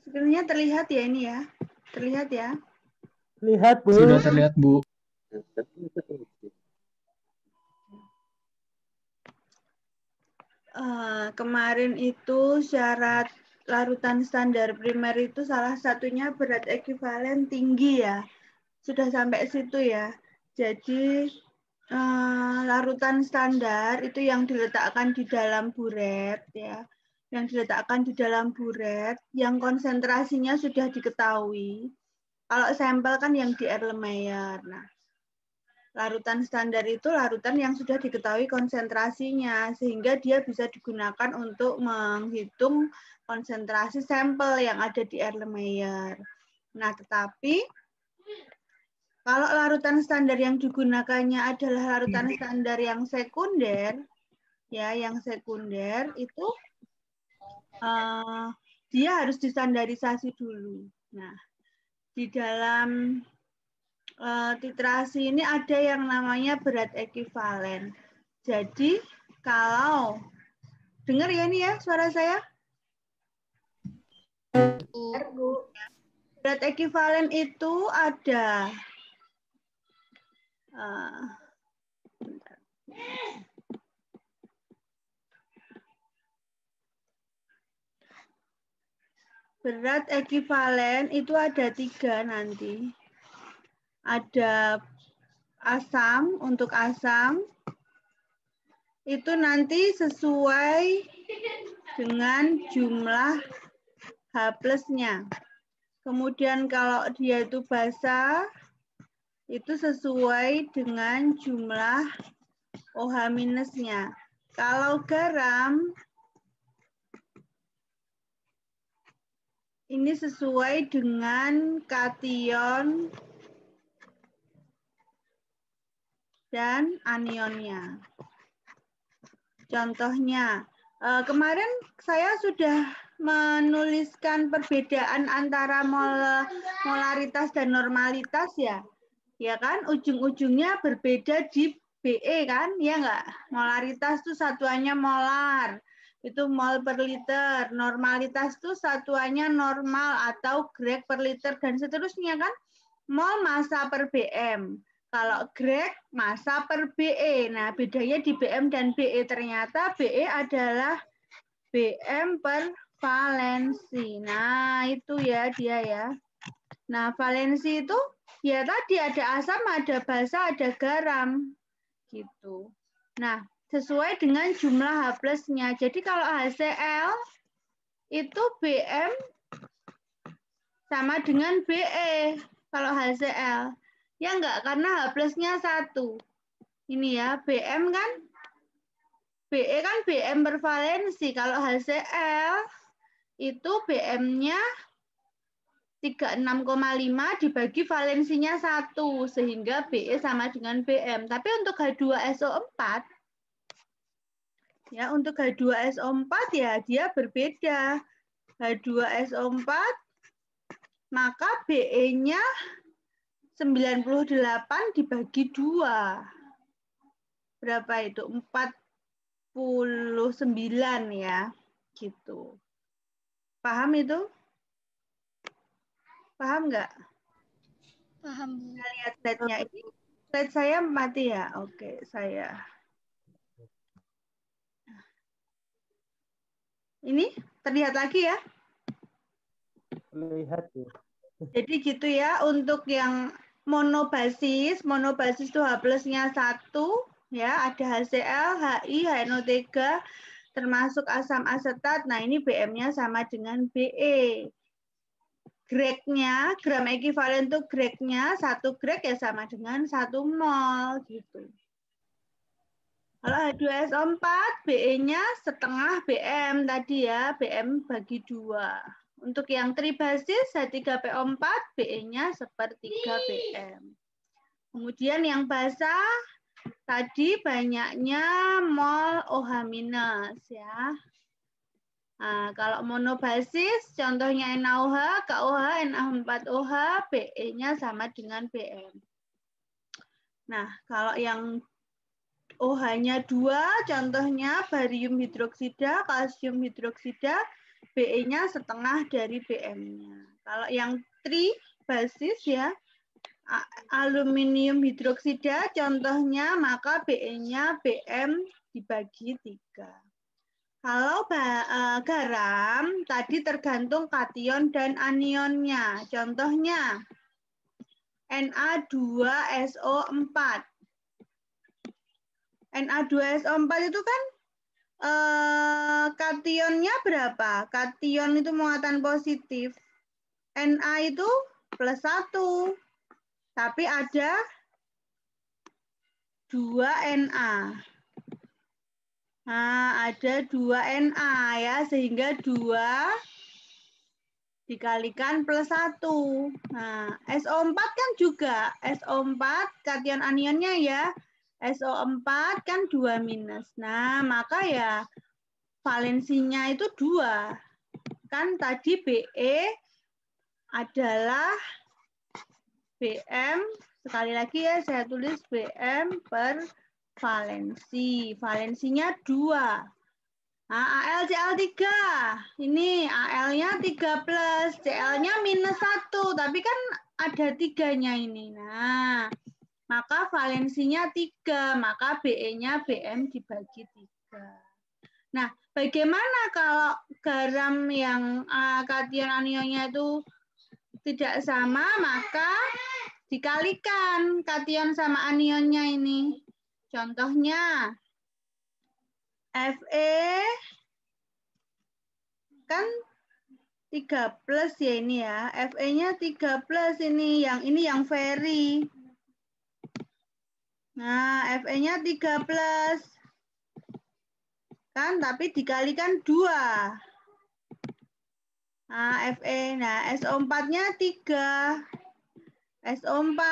Screen-nya terlihat ya ini ya? Terlihat ya? Lihat, Bu. Sudah terlihat, Bu. Kemarin itu syarat larutan standar primer itu salah satunya berat ekuivalen tinggi ya. Sudah sampai situ ya. Jadi larutan standar itu yang diletakkan di dalam buret ya. Yang diletakkan di dalam buret yang konsentrasinya sudah diketahui. Kalau sampel kan yang di Erlenmeyer. Nah, larutan standar itu larutan yang sudah diketahui konsentrasinya, sehingga dia bisa digunakan untuk menghitung konsentrasi sampel yang ada di Erlenmeyer. Nah, tetapi kalau larutan standar yang digunakannya adalah larutan standar yang sekunder, ya, yang sekunder itu dia harus distandarisasi dulu. Nah, di dalam titrasi ini ada yang namanya berat ekuivalen. Jadi kalau dengar ya ini ya suara saya? Berat ekuivalen itu ada berat ekuivalen itu ada 3 nanti. Ada asam, untuk asam itu nanti sesuai dengan jumlah H plusnya. Kemudian kalau dia itu basa, itu sesuai dengan jumlah OH minusnya. Kalau garam, ini sesuai dengan kation dan anionnya. Contohnya, kemarin saya sudah menuliskan perbedaan antara molaritas dan normalitas ya. Ya kan, ujung-ujungnya berbeda di BE kan, ya enggak? Molaritas itu satuannya molar, itu mol per liter. Normalitas itu satuannya normal atau grek per liter dan seterusnya kan. Mol massa per BM. Kalau grek massa per BE. Nah, bedanya di BM dan BE ternyata BE adalah BM per valensi. Nah, itu ya dia ya. Nah, valensi itu ya tadi ada asam, ada basa, ada garam. Gitu. Nah, sesuai dengan jumlah H plusnya. Jadi kalau HCl itu BM sama dengan BE. Kalau HCl. Ya enggak, karena H plusnya 1. Ini ya, BM kan, BE kan BM per valensi. Kalau HCl itu BM-nya 36,5 dibagi valensinya 1, sehingga BE sama dengan BM. Tapi untuk H2SO4, ya untuk H2SO4 ya dia berbeda. H2SO4, maka BE-nya 98 dibagi 2. Berapa itu? 49 ya. Gitu. Paham itu? Paham nggak? Paham, Bu. Kita lihat slide-nya ini. Slide saya mati ya? Oke, saya. Ini terlihat lagi ya? Lihat, Bu. Jadi gitu ya, untuk yang monobasis itu H plusnya 1, ya, ada HCl, HI, HNO3, termasuk asam asetat. Nah, ini BM-nya sama dengan BE. Gregnya, gram ekuivalen itu gregnya, 1 greg ya sama dengan 1 mol, gitu. Kalau H2SO4, BE-nya setengah BM tadi ya, BM bagi 2. Untuk yang tribasis H3PO4, BE-nya sepertiga BM. Kemudian yang basa, tadi banyaknya mol OH minus ya. Nah, kalau monobasis, contohnya NaOH, KOH, Na4OH, BE-nya sama dengan BM. Nah, kalau yang OH-nya 2, contohnya barium hidroksida, kalsium hidroksida, BE-nya setengah dari BM-nya. Kalau yang tri basis ya, aluminium hidroksida contohnya, maka BE-nya BM dibagi 3. Kalau garam tadi tergantung kation dan anionnya. Contohnya Na2SO4. Na2SO4 itu kan kationnya berapa? Kation itu muatan positif. Na itu +1. Tapi ada 2 Na. Nah, ada 2 Na ya, sehingga 2 dikalikan +1. Nah, SO4 kan juga, SO4 kation anionnya ya, SO4 kan 2-. Nah, maka ya valensinya itu 2. Kan tadi BE adalah BM, sekali lagi ya saya tulis BM per valensi. Valensinya 2. Nah, Al Cl3. Ini Al-nya 3+, Cl-nya -1. Tapi kan ada 3-nya ini. Nah, maka valensinya 3. Maka BE-nya BM dibagi 3. Nah, bagaimana kalau garam yang kation anionnya itu tidak sama, maka dikalikan kation sama anionnya ini. Contohnya, Fe kan 3+ ya ini ya. Fe-nya 3+ ini yang ferry. Nah, Fe-nya 3+. Kan tapi dikalikan 2. Nah, Fe. Nah, SO4-nya 3. SO4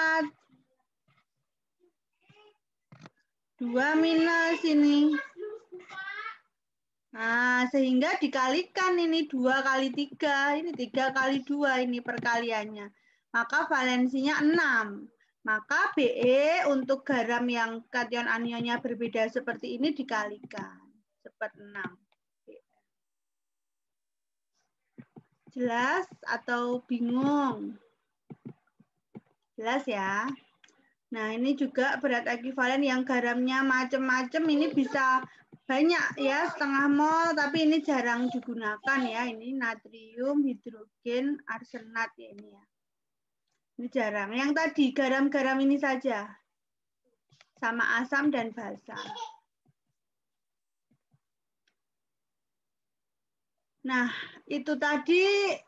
2- ini. Nah, sehingga dikalikan ini 2 kali 3. Ini 3 kali 2 ini perkaliannya. Maka valensinya 6. Maka BE untuk garam yang kation anionnya berbeda seperti ini dikalikan. Seperti 6. Jelas atau bingung? Jelas ya? Nah, ini juga berat ekuivalen yang garamnya macam-macam. Ini bisa banyak ya, 0,5 mol, tapi ini jarang digunakan ya. Ini natrium, hidrogen, arsenat ya ini ya. Ini jarang. Yang tadi garam-garam ini saja. Sama asam dan basa. Nah, itu tadi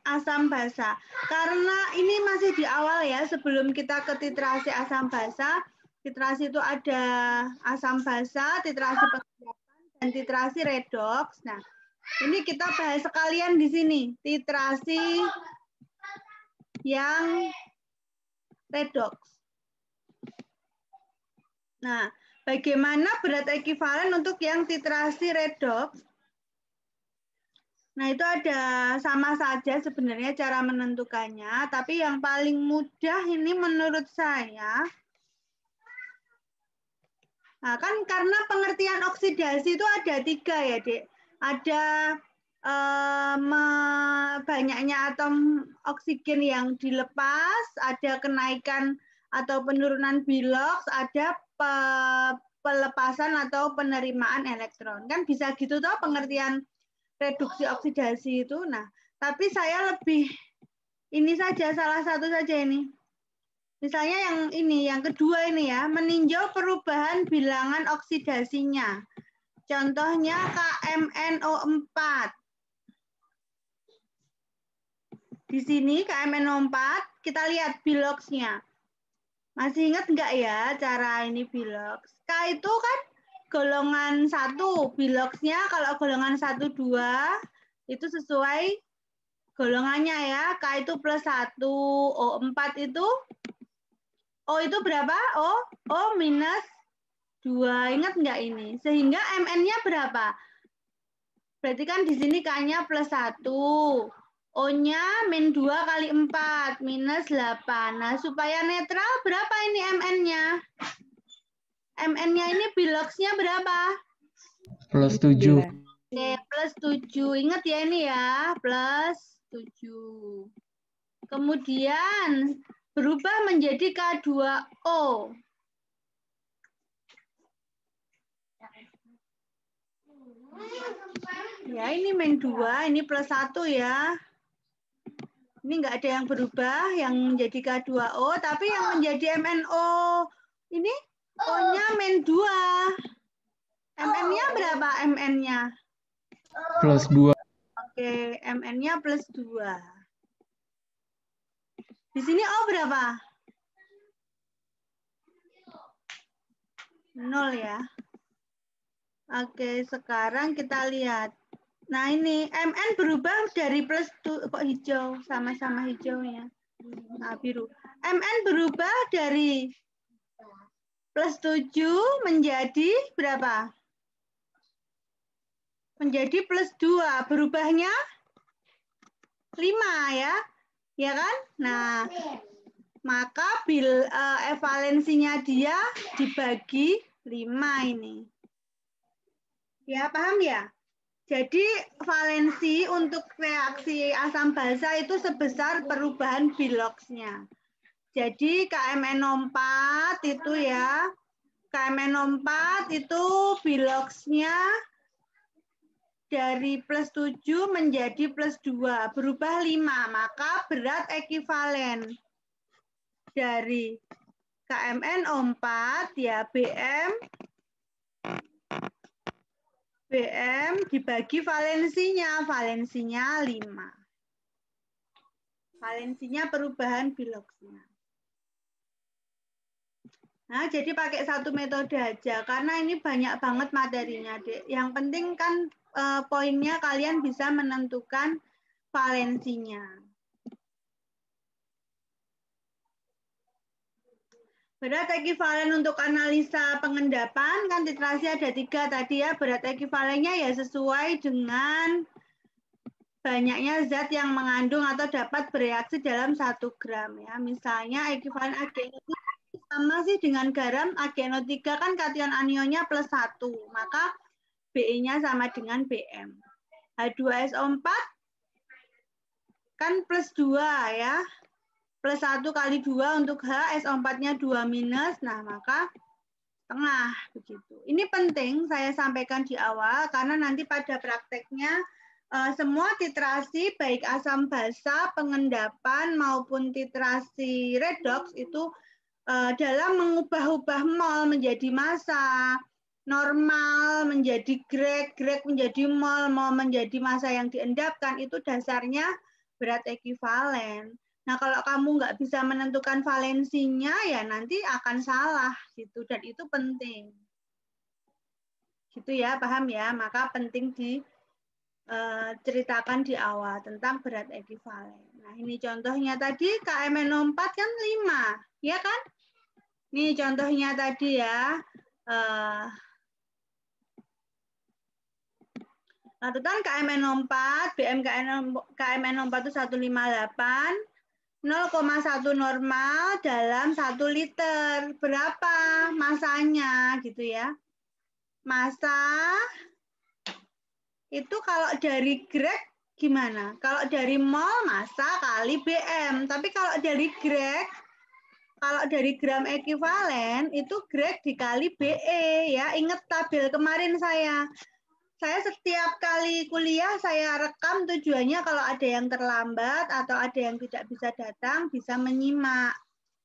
asam basa. Karena ini masih di awal ya, sebelum kita ke titrasi asam basa, titrasi itu ada asam basa, titrasi pengendapan, dan titrasi redoks. Nah, ini kita bahas sekalian di sini, titrasi yang redoks. Nah, bagaimana berat ekuivalen untuk yang titrasi redoks? Nah, itu ada sama saja sebenarnya cara menentukannya, tapi yang paling mudah ini menurut saya, nah kan karena pengertian oksidasi itu ada 3 ya, Dek. Ada banyaknya atom oksigen yang dilepas, ada kenaikan atau penurunan biloks, ada pelepasan atau penerimaan elektron. Kan bisa gitu toh pengertian reduksi oksidasi itu. Nah, tapi saya lebih ini saja, salah satu saja ini. Misalnya yang ini, yang kedua ini ya, meninjau perubahan bilangan oksidasinya. Contohnya KMNO4. Di sini KMNO4, kita lihat biloksnya. Masih ingat nggak ya cara ini biloks? K itu kan golongan 1, biloksnya kalau golongan 1, 2 itu sesuai golongannya ya. K itu +1, O4 itu, O itu berapa? O -2. Ingat nggak ini? Sehingga MN-nya berapa? Berarti kan di sini K-nya +1. O-nya -2 kali 4, -8. Nah, supaya netral berapa ini MN-nya? MN-nya ini biloksnya berapa? +7. Oke, plus 7. Ingat ya ini ya, plus 7. Kemudian berubah menjadi K2O. Ya, ini min 2, ini plus 1 ya. Ini enggak ada yang berubah, yang menjadi K2O, tapi yang menjadi MnO ini O-nya min 2. Mn-nya berapa Mn-nya? Plus 2. Oke, Mn-nya plus 2. Di sini O berapa? 0 ya. Oke, sekarang kita lihat. Nah ini Mn berubah dari plus kok hijau, sama-sama hijau ya. Nah biru. Mn berubah dari plus 7 menjadi berapa? Menjadi plus 2. Berubahnya 5 ya. Ya kan? Nah, maka evalensinya dia dibagi 5 ini. Ya, paham ya? Jadi valensi untuk reaksi asam basa itu sebesar perubahan Bilox-nya. Jadi KMNO4 itu ya, KMNO4 itu Bilox-nya dari plus 7 menjadi plus 2, berubah 5, maka berat ekivalen dari KMNO4 ya BM dibagi valensinya 5. Valensinya perubahan Bilox-nya. Nah, jadi pakai satu metode aja, karena ini banyak banget materinya, Dek. Yang penting kan poinnya kalian bisa menentukan valensinya. Berat ekivalen untuk analisa pengendapan, kan titrasi ada 3 tadi ya. Berat ekivalennya ya sesuai dengan banyaknya zat yang mengandung atau dapat bereaksi dalam 1 gram ya. Misalnya ekivalen AgNO3 sama sih dengan garam. AgNO3 kan kation anionnya plus 1, maka Be-nya sama dengan Bm. H2SO4 kan plus 2 ya. Plus 1 kali 2 untuk H, SO4-nya 2 minus, nah maka setengah begitu. Ini penting saya sampaikan di awal karena nanti pada prakteknya semua titrasi baik asam basa, pengendapan maupun titrasi redox itu dalam mengubah-ubah mol menjadi massa, normal menjadi grek, grek menjadi mol, mol menjadi massa yang diendapkan, itu dasarnya berat ekivalen. Nah, kalau kamu nggak bisa menentukan valensinya, ya nanti akan salah gitu, dan itu penting. Gitu ya, paham ya? Maka penting diceritakan di awal tentang berat ekivalen. Nah, ini contohnya tadi KMNO4 kan 5, ya kan? Ini contohnya tadi ya. Larutan KMNO4, BM KMNO4 itu 158. 0,1 normal dalam 1 liter. Berapa masanya gitu ya. Massa itu kalau dari grek gimana? Kalau dari mol massa kali BM. Tapi kalau dari grek, kalau dari gram ekivalen itu grek dikali BE ya. Ingat tabel kemarin saya setiap kali kuliah saya rekam tujuannya kalau ada yang terlambat atau ada yang tidak bisa datang bisa menyimak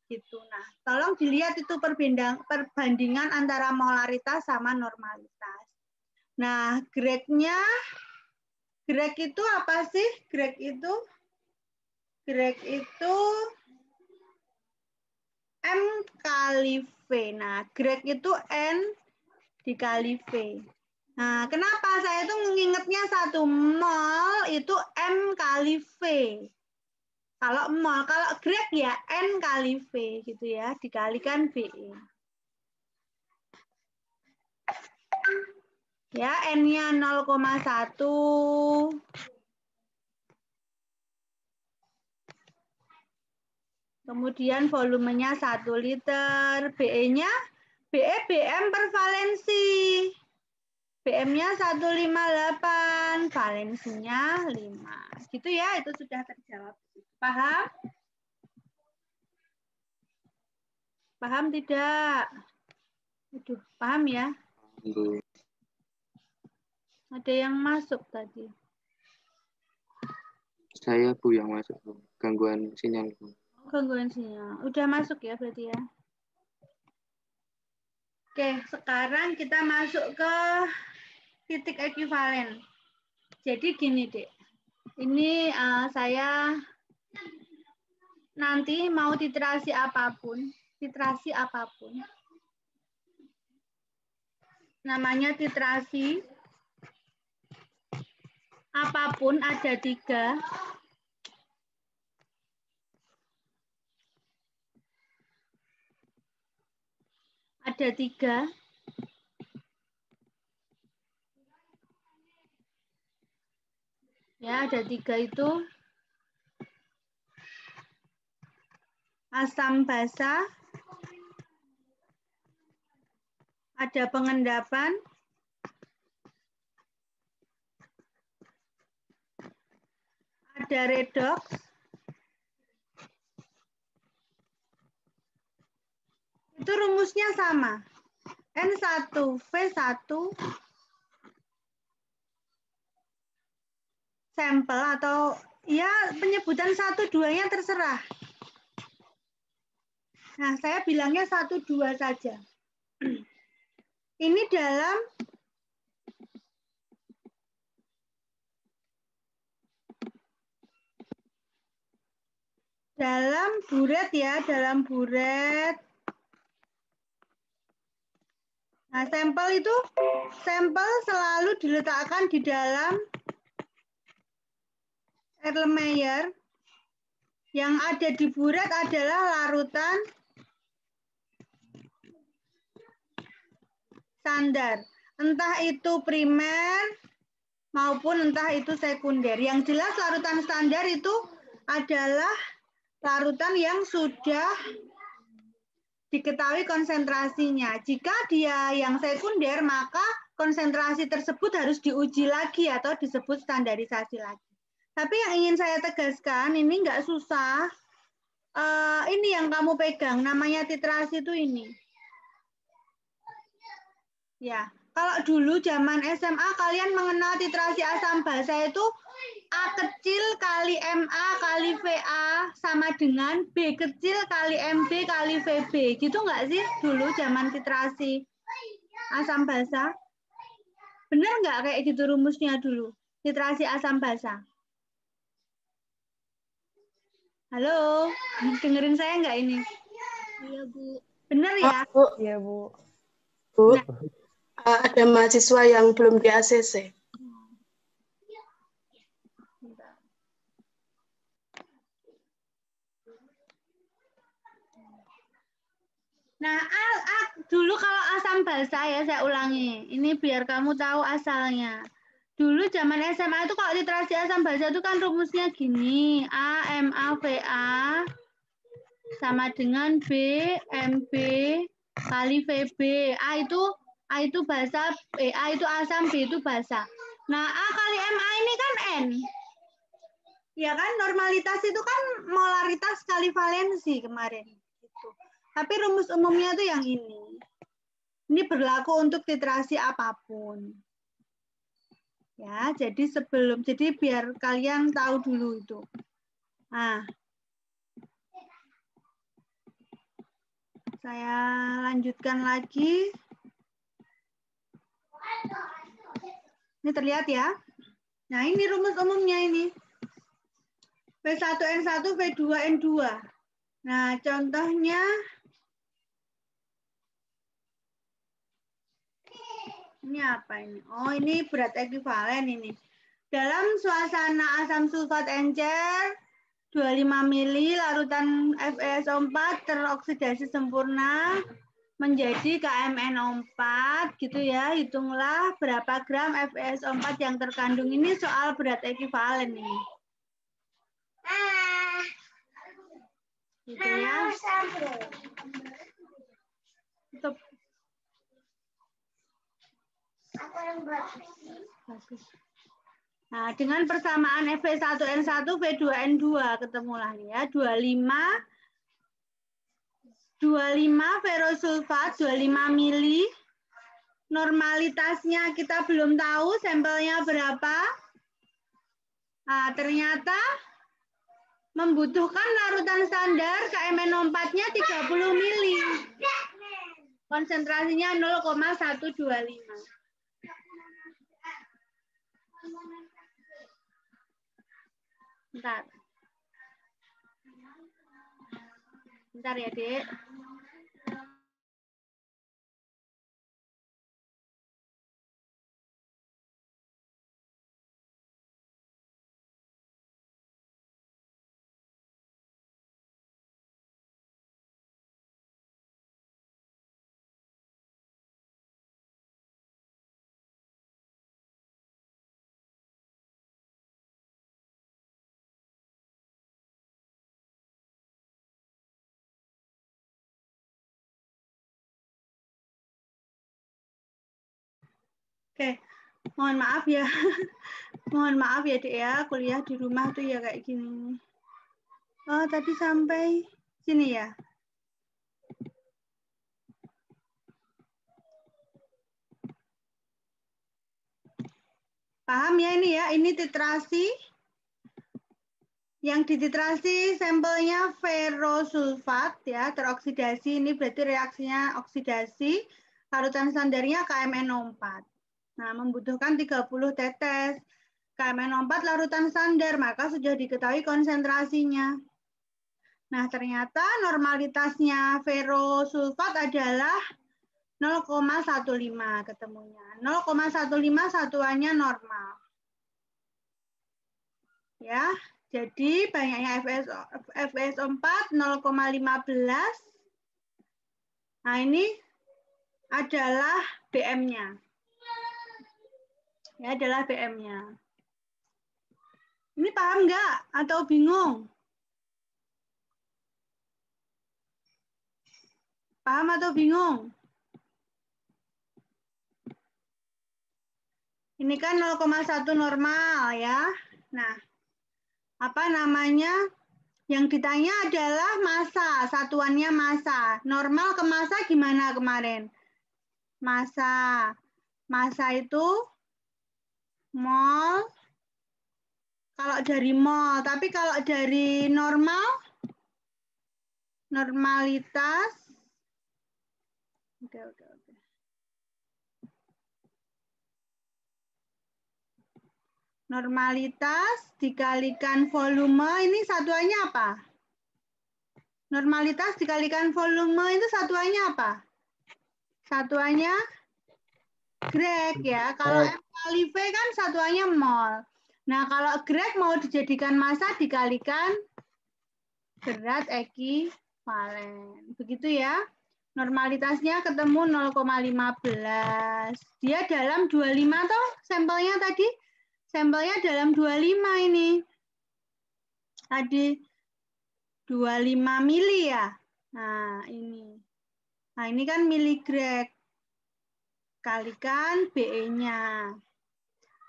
gitu. Nah, tolong dilihat itu perbandingan antara molaritas sama normalitas. Nah, grek itu apa sih? Grek itu M kali V. Nah, grek itu N dikali V. Nah, kenapa saya tuh mengingatnya 1 mol itu M kali V. Kalau mol, kalau grek ya N kali V gitu ya, dikalikan BE. Ya, N-nya 0,1. Kemudian volumenya 1 liter, BE-nya BE BM per valensi. BM-nya 158, valensinya 5. Gitu ya, itu sudah terjawab. Paham? Paham tidak? Aduh, paham ya? Ada yang masuk tadi. Saya Bu yang masuk, Bu. Gangguan sinyal, Bu. Gangguan sinyal. Udah masuk ya berarti ya? Oke, sekarang kita masuk ke titik ekuivalen. Jadi gini, Dek. Ini saya nanti mau titrasi apapun, namanya titrasi apapun ada 3. Ada 3. Ya, ada 3 itu. Asam basa, ada pengendapan, ada redox, itu rumusnya sama. N1V1 sampel atau ya penyebutan 1-2-nya terserah. Nah, saya bilangnya 1-2 saja. Ini dalam buret ya, dalam buret. Nah, sampel selalu diletakkan di dalam Erlenmeyer. Yang ada di buret adalah larutan standar. Entah itu primer maupun entah itu sekunder. Yang jelas larutan standar itu adalah larutan yang sudah diketahui konsentrasinya. Jika dia yang sekunder, maka konsentrasi tersebut harus diuji lagi atau disebut standarisasi lagi. Tapi yang ingin saya tegaskan, ini nggak susah. Ini yang kamu pegang, namanya titrasi itu ini. Ya, kalau dulu zaman SMA kalian mengenal titrasi asam basa itu A kecil kali MA kali VA sama dengan B kecil kali MB kali VB. Gitu nggak sih dulu zaman titrasi asam basa? Benar nggak kayak gitu rumusnya dulu? Titrasi asam basa. Halo, dengerin saya nggak ini? Iya, Bu. Benar ya? Bu. Iya, Bu. Bu, Nah. Ada mahasiswa yang belum di ACC. Nah, dulu kalau asam basa ya saya ulangi. Ini biar kamu tahu asalnya. Dulu zaman SMA itu kalau titrasi asam basa itu kan rumusnya gini. A, MA, VA sama dengan B, MB kali VB. A itu basa, A itu asam, B itu basa. Nah, A kali MA ini kan N. Ya kan, normalitas itu kan molaritas kali valensi kemarin. Gitu. Tapi rumus umumnya itu yang ini. Ini berlaku untuk titrasi apapun. Ya, jadi biar kalian tahu dulu itu. Nah, saya lanjutkan lagi. Ini terlihat ya. Nah, ini rumus umumnya ini. V1N1, V2N2. Nah, contohnya ini apa ini? Oh, ini berat ekuivalen ini. Dalam suasana asam sulfat encer 25 mili larutan FeSO4 teroksidasi sempurna menjadi KMnO4 gitu ya. Hitunglah berapa gram FeSO4 yang terkandung. Ini soal berat ekuivalen ini. Gitu ya. Tutup. Nah, dengan persamaan Fe1N1, V2N2 ketemulah nih ya, 25 ferrosulfat 25 mili. Normalitasnya kita belum tahu sampelnya berapa. Nah, ternyata membutuhkan larutan standar KMNO4-nya 30 mili. Konsentrasinya 0,125. Bentar. Bentar ya, Dek. Oke, mohon maaf ya. Mohon maaf ya, Dek ya. Kuliah di rumah tuh ya kayak gini. Oh, tadi sampai sini ya. Paham ya ini ya? Ini titrasi. Yang dititrasi sampelnya ferrosulfat ya, teroksidasi. Ini berarti reaksinya oksidasi. Larutan standarnya KMNO4. Nah, membutuhkan 30 tetes. KMNO4 larutan standar, maka sudah diketahui konsentrasinya. Nah, ternyata normalitasnya ferrosulfat adalah 0,15 ketemunya. 0,15 satuannya normal. Ya, jadi banyaknya FeSO4 0,15. Nah, ini adalah BM-nya. Ya, adalah BM-nya. Ini paham nggak? Atau bingung? Paham atau bingung? Ini kan 0,1 normal ya. Nah, apa namanya? Yang ditanya adalah massa, satuannya massa. Normal ke massa gimana kemarin? Massa. Massa itu mol. Kalau dari mol, tapi kalau dari normal, normalitas. Oke. Normalitas dikalikan volume, ini satuannya apa? Normalitas dikalikan volume itu satuannya apa? Satuannya Greg ya. Kalau M kali V kan satuannya mol. Nah, kalau Greg mau dijadikan massa dikalikan berat ekivalen. Begitu ya. Normalitasnya ketemu 0,15. Dia dalam 25 toh sampelnya tadi. Sampelnya dalam 25 ini. Tadi 25 mili ya. Nah, ini. Nah, ini kan miligreg. Kalikan BE-nya.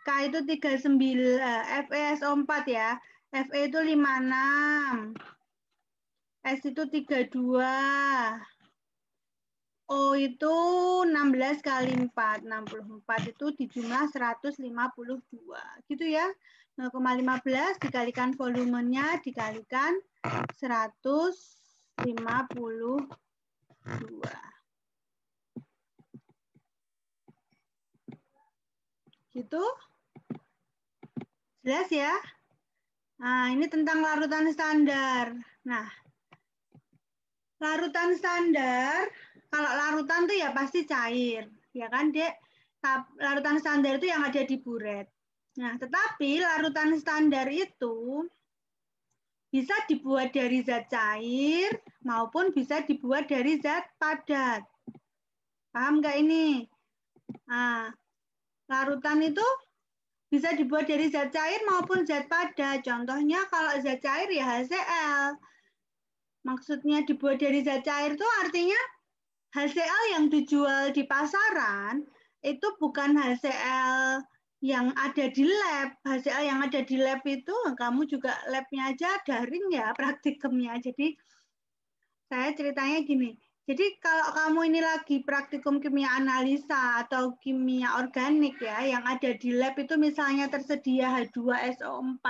K itu 39, FeSO4 ya. Fe itu 56. S itu 32. O itu 16 kali 4, 64 itu dijumlah 152. Gitu ya. 0,15 dikalikan volumenya dikalikan 152. Gitu. Jelas ya? Nah, ini tentang larutan standar. Nah, larutan standar, kalau larutan tuh ya pasti cair, ya kan, Dek? Larutan standar itu yang ada di buret. Nah, tetapi larutan standar itu bisa dibuat dari zat cair maupun bisa dibuat dari zat padat. Paham nggak ini? Nah, larutan itu bisa dibuat dari zat cair maupun zat padat. Contohnya kalau zat cair ya HCl. Maksudnya dibuat dari zat cair itu artinya HCl yang dijual di pasaran itu bukan HCl yang ada di lab. HCl yang ada di lab itu kamu juga labnya aja daring ya praktikumnya. Jadi saya ceritanya gini. Jadi kalau kamu ini lagi praktikum kimia analisa atau kimia organik ya, yang ada di lab itu misalnya tersedia H2SO4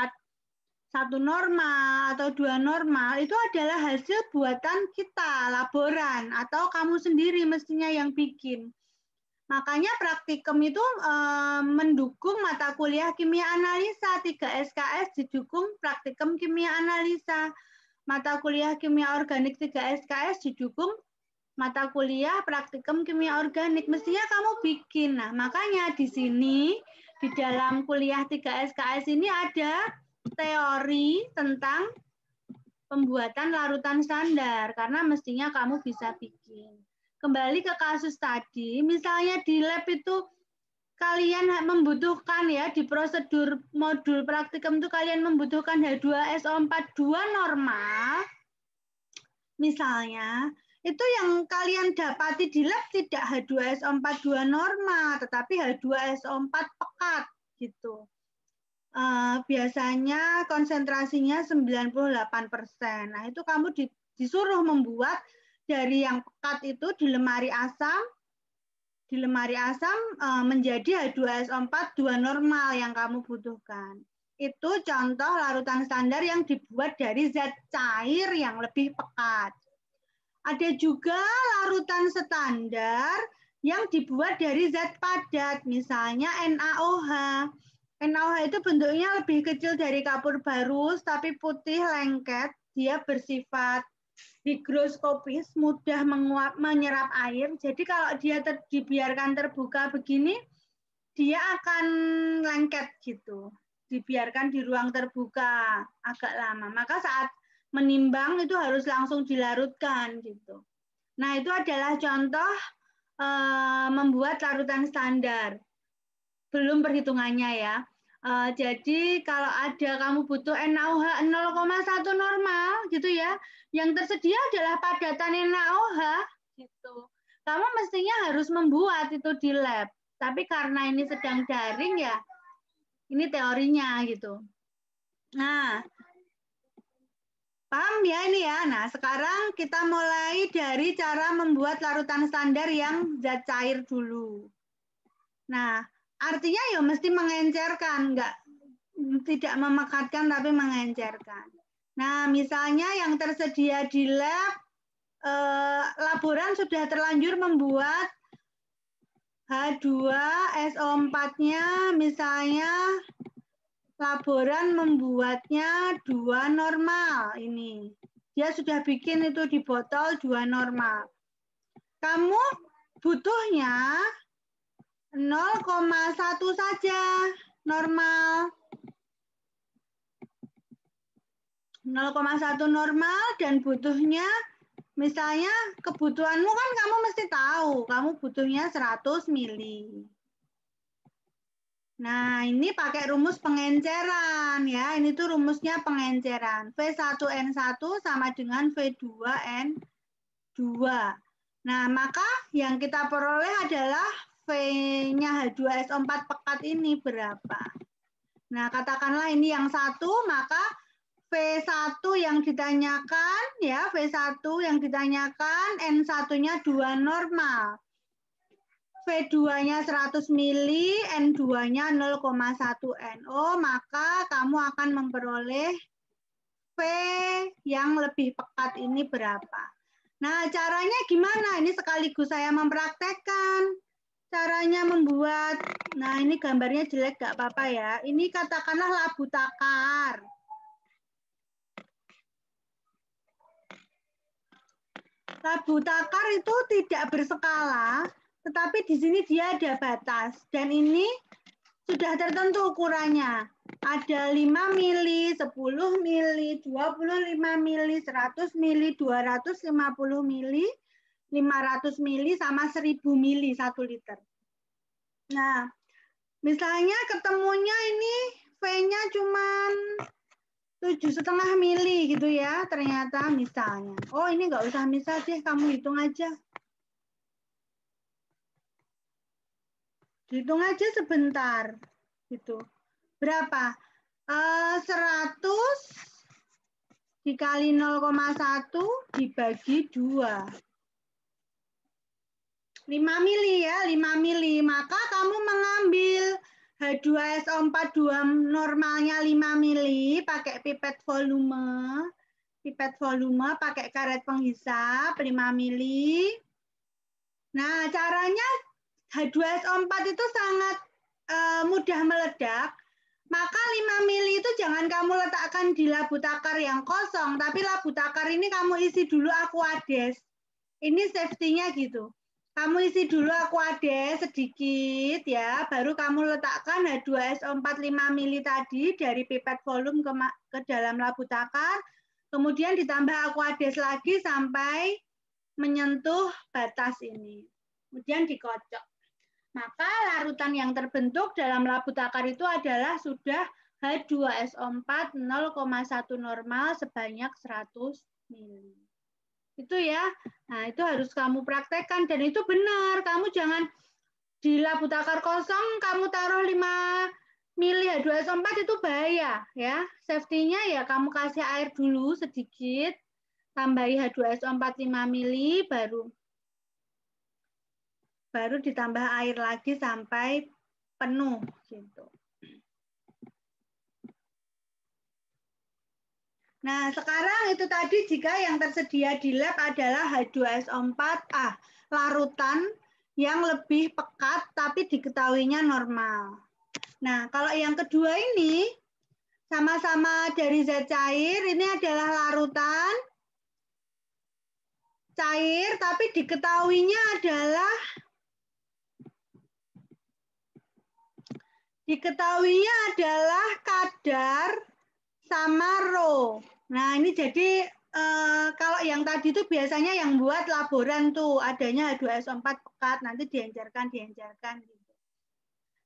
1 normal atau 2 normal, itu adalah hasil buatan kita, laboran, atau kamu sendiri mestinya yang bikin. Makanya praktikum itu mendukung mata kuliah kimia analisa, 3 SKS didukung praktikum kimia analisa. Mata kuliah kimia organik 3 SKS didukung mata kuliah praktikum kimia organik. Mestinya kamu bikin. Nah, makanya di sini, di dalam kuliah 3 SKS ini ada teori tentang pembuatan larutan standar, karena mestinya kamu bisa bikin. Kembali ke kasus tadi, misalnya di lab itu kalian membutuhkan ya, di prosedur modul praktikum itu kalian membutuhkan H2SO4 2 normal, misalnya, itu yang kalian dapati di lab tidak H2SO4 2 normal, tetapi H2SO4 pekat, gitu. Biasanya konsentrasinya 98%. Nah, itu kamu disuruh membuat dari yang pekat itu di lemari asam menjadi H2SO4 2 normal yang kamu butuhkan. Itu contoh larutan standar yang dibuat dari zat cair yang lebih pekat. Ada juga larutan standar yang dibuat dari zat padat, misalnya NaOH. NaOH itu bentuknya lebih kecil dari kapur barus, tapi putih lengket. Dia bersifat higroskopis, mudah menyerap air. Jadi kalau dia dibiarkan terbuka begini, dia akan lengket gitu. Dibiarkan di ruang terbuka agak lama. Maka saat menimbang itu harus langsung dilarutkan gitu. Nah, itu adalah contoh membuat larutan standar. Belum perhitungannya ya. Jadi kalau ada kamu butuh NaOH 0,1 normal gitu ya, yang tersedia adalah padatan NaOH gitu. Kamu mestinya harus membuat itu di lab. Tapi karena ini sedang daring ya, ini teorinya gitu. Nah, paham ya ini ya? Nah, sekarang kita mulai dari cara membuat larutan standar yang zat cair dulu. Nah, artinya ya mesti mengencerkan, tidak memekatkan tapi mengencerkan. Nah, misalnya yang tersedia di lab, laboran sudah terlanjur membuat H2SO4-nya, misalnya laboran membuatnya 2 normal ini. Dia sudah bikin itu di botol 2 normal. Kamu butuhnya 0,1 saja normal. 0,1 normal dan butuhnya, misalnya kebutuhanmu kan kamu mesti tahu, kamu butuhnya 100 mili. Nah, ini pakai rumus pengenceran ya. Ini tuh rumusnya pengenceran. V1N1 sama dengan V2N2. Nah, maka yang kita peroleh adalah V-nya H2SO4 pekat ini berapa. Nah, katakanlah ini yang 1, maka V1 yang ditanyakan, ya V1 yang ditanyakan, N1-nya 2 normal. V2-nya 100 mili, N2-nya 0,1 NO, maka kamu akan memperoleh V yang lebih pekat ini berapa. Nah, caranya gimana? Ini sekaligus saya mempraktekkan. Caranya membuat, nah ini gambarnya jelek, gak apa-apa ya. Ini katakanlah labu takar. Labu takar itu tidak berskala, tetapi di sini dia ada batas. Dan ini sudah tertentu ukurannya. Ada 5 mili, 10 mili, 25 mili, 100 mili, 250 mili, 500 mili, sama 1000 mili 1 liter. Nah, misalnya ketemunya ini V-nya cuman 7,5 mili gitu ya, ternyata misalnya. Oh, ini nggak usah misal deh, kamu hitung aja. Hitung aja sebentar. Gitu. Berapa? 100 dikali 0,1 dibagi 2. 5 mili ya, 5 mili. Maka kamu mengambil H2SO4 normalnya 5 mili pakai pipet volume. Pipet volume pakai karet penghisap 5 mili. Nah, caranya H2SO4 itu sangat mudah meledak. Maka 5 mili itu jangan kamu letakkan di labu takar yang kosong, tapi labu takar ini kamu isi dulu Aquades. Ini safety-nya gitu. Kamu isi dulu Aquades sedikit ya, baru kamu letakkan H2SO4 5 mili tadi dari pipet volume ke dalam labu takar, kemudian ditambah Aquades lagi sampai menyentuh batas ini. Kemudian dikocok. Maka larutan yang terbentuk dalam labu takar itu adalah sudah H2SO4 0,1 normal sebanyak 100 mili. Itu ya. Nah, itu harus kamu praktekkan dan itu benar. Kamu jangan di labu takar kosong kamu taruh 5 mili H2SO4 itu bahaya ya. Safety-nya ya kamu kasih air dulu sedikit, tambahi H2SO4 5 mili baru ditambah air lagi sampai penuh gitu. Nah, sekarang itu tadi jika yang tersedia di lab adalah H2SO4 larutan yang lebih pekat tapi diketahuinya normal. Nah, kalau yang kedua ini sama-sama dari zat cair, ini adalah larutan cair tapi diketahuinya adalah kadar sama rho. Nah, ini jadi kalau yang tadi itu biasanya yang buat laboran tuh adanya H2SO4 pekat, nanti diencerkan gitu.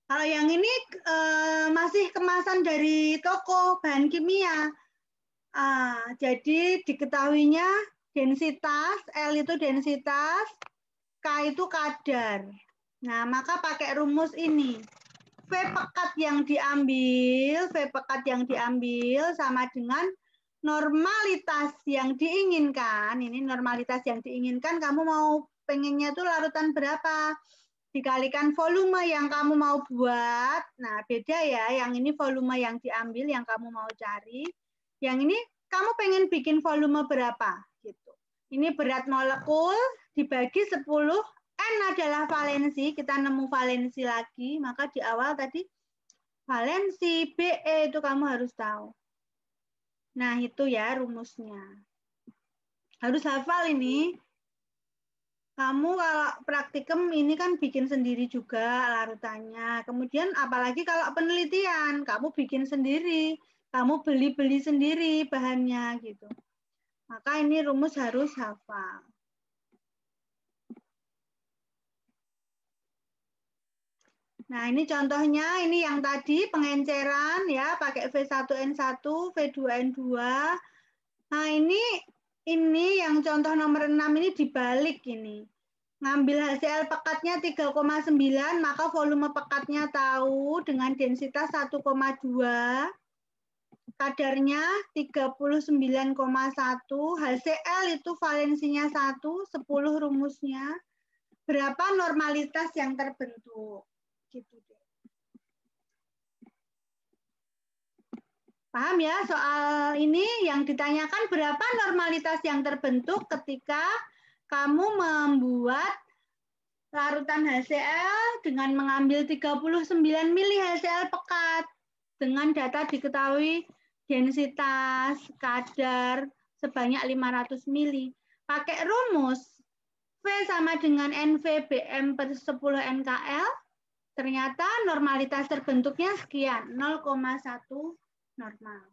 Kalau yang ini masih kemasan dari toko bahan kimia. Jadi diketahuinya densitas, L itu densitas, K itu kadar. Nah, maka pakai rumus ini. V pekat yang diambil sama dengan normalitas yang diinginkan. Ini normalitas yang diinginkan, kamu mau pengennya tuh larutan berapa? Dikalikan volume yang kamu mau buat. Nah, beda ya. Yang ini volume yang diambil, yang kamu mau cari. Yang ini kamu pengen bikin volume berapa? Gitu. Ini berat molekul dibagi 10. N adalah valensi, kita nemu valensi lagi, maka di awal tadi valensi BE itu kamu harus tahu. Nah, itu ya rumusnya. Harus hafal ini. Kamu kalau praktikum ini kan bikin sendiri juga larutannya. Kemudian apalagi kalau penelitian, kamu bikin sendiri, kamu beli-beli sendiri bahannya gitu. Maka ini rumus harus hafal. Nah, ini contohnya, ini yang tadi pengenceran ya, pakai V1N1, V2N2. Nah, ini yang contoh nomor 6 ini dibalik ini. Ngambil HCl pekatnya 3,9, maka volume pekatnya tahu dengan densitas 1,2. Kadarnya 39,1, HCl itu valensinya 1, 10 rumusnya. Berapa normalitas yang terbentuk? Gitu deh. Paham ya soal ini yang ditanyakan berapa normalitas yang terbentuk ketika kamu membuat larutan HCl dengan mengambil 39 mili HCl pekat dengan data diketahui densitas kadar sebanyak 500 mili. Pakai rumus V sama dengan NV/BM per 10 NKL. Ternyata normalitas terbentuknya sekian, 0,1 normal.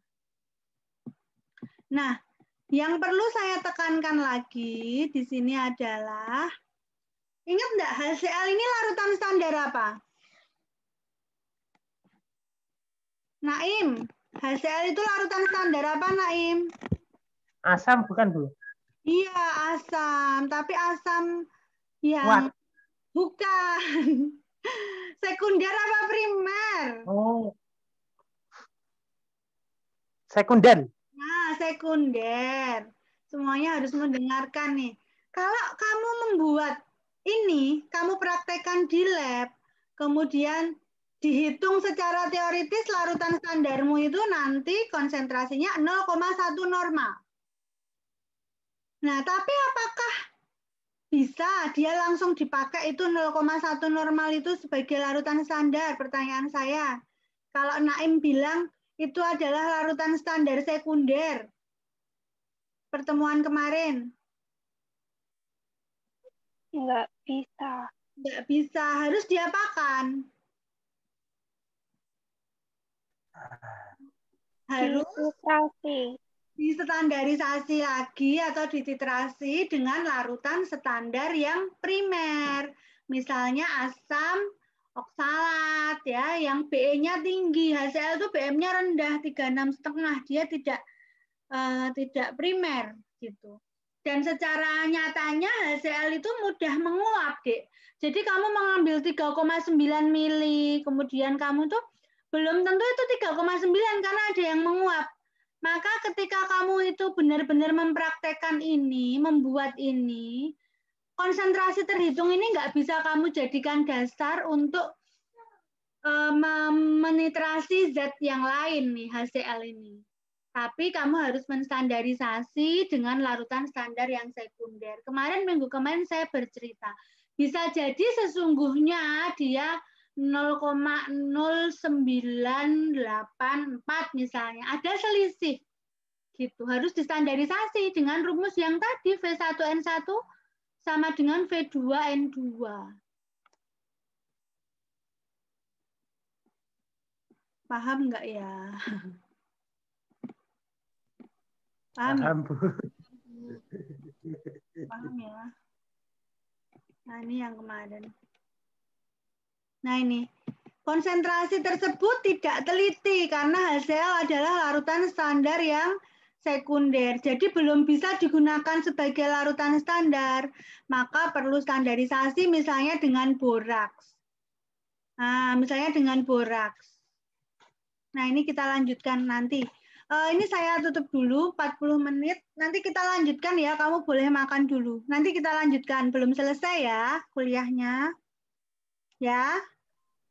Nah, yang perlu saya tekankan lagi di sini adalah, ingat enggak HCl ini larutan standar apa? Naim, HCl itu larutan standar apa, Naim? Asam bukan, Bu? Iya, asam. Tapi asam yang bukan. Sekunder apa primer? Oh. Sekunder. Nah, sekunder. Semuanya harus mendengarkan nih. Kalau kamu membuat ini, kamu praktekkan di lab, kemudian dihitung secara teoritis larutan standarmu itu nanti konsentrasinya 0,1 normal. Nah, tapi apakah bisa dia langsung dipakai itu 0,1 normal itu sebagai larutan standar? Pertanyaan saya. Kalau Naim bilang itu adalah larutan standar sekunder. Pertemuan kemarin. Nggak bisa. Nggak bisa, harus diapakan? Harus Dititrasi. distandarisasi lagi atau dititrasi dengan larutan standar yang primer. Misalnya asam oksalat ya, yang BE-nya tinggi, HCl itu BM-nya rendah 36,5, dia tidak primer gitu. Dan secara nyatanya HCl itu mudah menguap, Dek. Jadi kamu mengambil 3,9 mili, kemudian kamu tuh belum tentu itu 3,9 karena ada yang menguap. Maka ketika kamu itu benar-benar mempraktekkan ini, membuat ini, konsentrasi terhitung ini nggak bisa kamu jadikan dasar untuk menitrasi zat yang lain nih, HCl ini. Tapi kamu harus menstandarisasi dengan larutan standar yang sekunder. Minggu kemarin saya bercerita, bisa jadi sesungguhnya dia 0,0984 misalnya. Ada selisih. Gitu. Harus distandarisasi dengan rumus yang tadi V1N1 sama dengan V2N2. Paham nggak ya? Paham ya? Paham, Bu. Paham ya? Nah, ini yang kemarin. Nah, ini. Konsentrasi tersebut tidak teliti karena HCl adalah larutan standar yang sekunder. Jadi belum bisa digunakan sebagai larutan standar. Maka perlu standarisasi misalnya dengan boraks. Nah, misalnya dengan boraks. Nah, ini kita lanjutkan nanti. Ini saya tutup dulu 40 menit. Nanti kita lanjutkan ya. Kamu boleh makan dulu. Nanti kita lanjutkan. Belum selesai ya kuliahnya. Ya.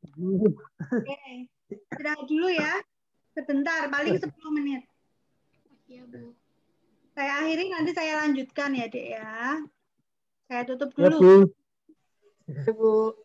Oke. Istirahat dulu ya. Sebentar, paling 10 menit. Ya, Bu. Saya akhiri, nanti saya lanjutkan ya, Dek ya. Saya tutup Ya, dulu. Bu. Bu.